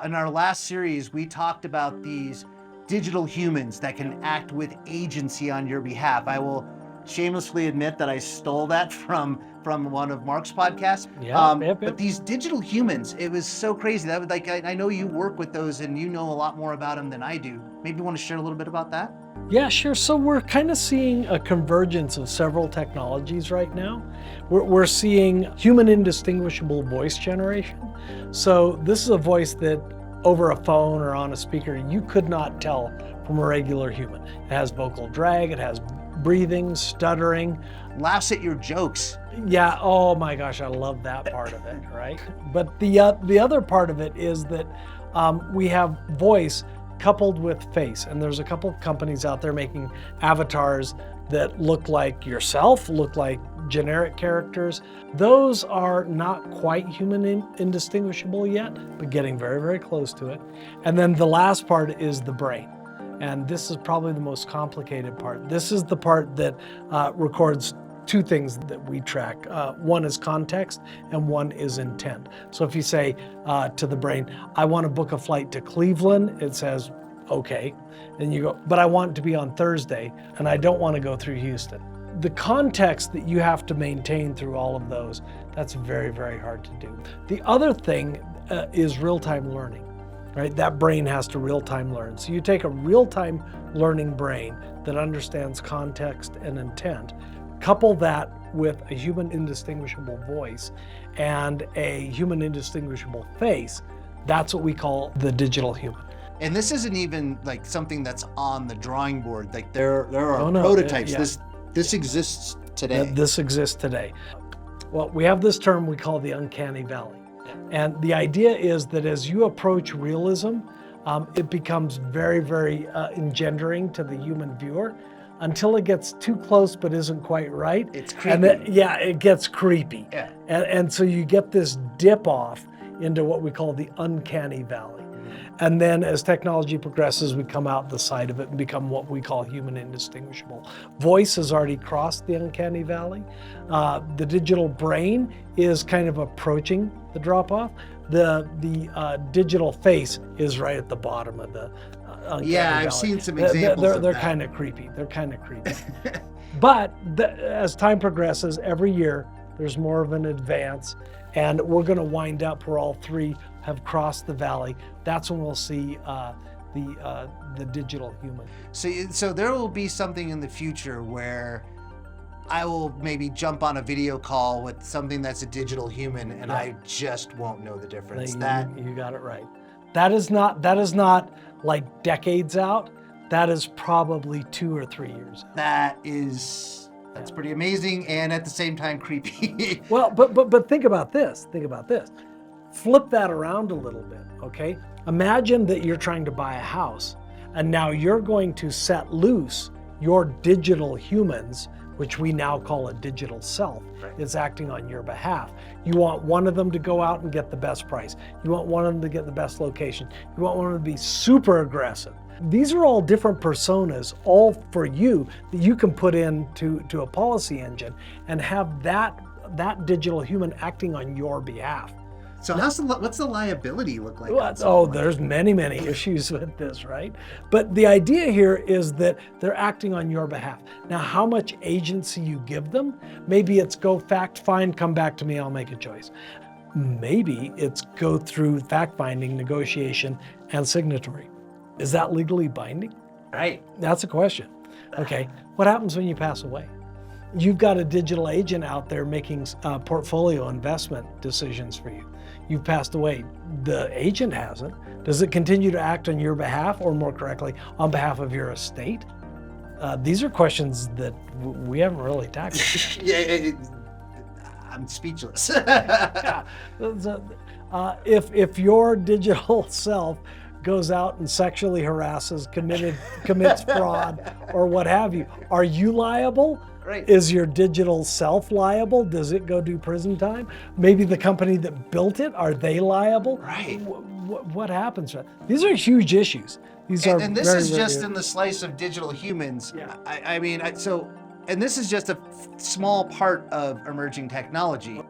In our last series, we talked about these digital humans that can act with agency on your behalf. I will shamelessly admit that I stole that from one of Mark's podcasts. But these digital humans, it was so crazy. That was like, I know you work with those and you know a lot more about them than I do. Maybe you want to share a little bit about that? Yeah, sure. So we're kind of seeing a convergence of several technologies right now. We're seeing human indistinguishable voice generation. So this is a voice that over a phone or on a speaker, you could not tell from a regular human. It has vocal drag, it has breathing, stuttering. Laughs at your jokes. Yeah, oh my gosh, I love that part of it, right? But the other part of it is that we have voice coupled with face. And there's a couple of companies out there making avatars that look like yourself, look like generic characters. Those are not quite human indistinguishable yet, but getting very, very close to it. And then the last part is the brain. And this is probably the most complicated part. This is the part that records two things that we track. One is context and one is intent. So if you say to the brain, I want to book a flight to Cleveland, it says, okay. And you go, but I want it to be on Thursday and I don't want to go through Houston. The context that you have to maintain through all of those, that's very, very hard to do. The other thing is real-time learning, right? That brain has to real-time learn. So you take a real-time learning brain that understands context and intent, couple that with a human indistinguishable voice and a human indistinguishable face, that's what we call the digital human. And this isn't even like something that's on the drawing board. Like there are prototypes. Yeah. This exists today. This exists today. Well, we have this term we call the uncanny valley. And the idea is that as you approach realism, it becomes very, very engendering to the human viewer until it gets too close but isn't quite right. It's creepy. And then, it gets creepy. Yeah. And so you get this dip off into what we call the uncanny valley. And then as technology progresses, we come out the side of it and become what we call human indistinguishable. Voice has already crossed the uncanny valley. The digital brain is kind of approaching the drop off. The digital face is right at the bottom of the uncanny valley. I've seen some examples They're kind of creepy. They're kind of creepy. But as time progresses, every year, there's more of an advance. And we're going to wind up where all three have crossed the valley. That's when we'll see the digital human. So there will be something in the future where I will maybe jump on a video call with something that's a digital human, and I just won't know the difference. You got it right. That is not like decades out. That is probably 2 or 3 years out. That's pretty amazing, and at the same time creepy. Well, but think about this. Flip that around a little bit, okay? Imagine that you're trying to buy a house, and now you're going to set loose your digital humans, which we now call a digital self, is acting on your behalf. You want one of them to go out and get the best price. You want one of them to get the best location. You want one of them to be super aggressive. These are all different personas, all for you, that you can put into a policy engine and have that digital human acting on your behalf. So what's the liability look like? There's many issues with this, right? But the idea here is that they're acting on your behalf. Now, how much agency you give them, maybe it's go fact find, come back to me, I'll make a choice. Maybe it's go through fact finding, negotiation, and signatory. Is that legally binding? Right. That's a question. Okay, what happens when you pass away? You've got a digital agent out there making portfolio investment decisions for you. You've passed away. The agent hasn't. Does it continue to act on your behalf, or more correctly, on behalf of your estate? These are questions that we haven't really tackled. I'm speechless. If your digital self goes out and sexually harasses, commits fraud, or what have you, are you liable? Right. Is your digital self liable? Does it go do prison time? Maybe the company that built it, are they liable? Right. What happens? These are huge issues. And this is just in the slice of digital humans. Yeah. I mean, so And this is just a small part of emerging technology.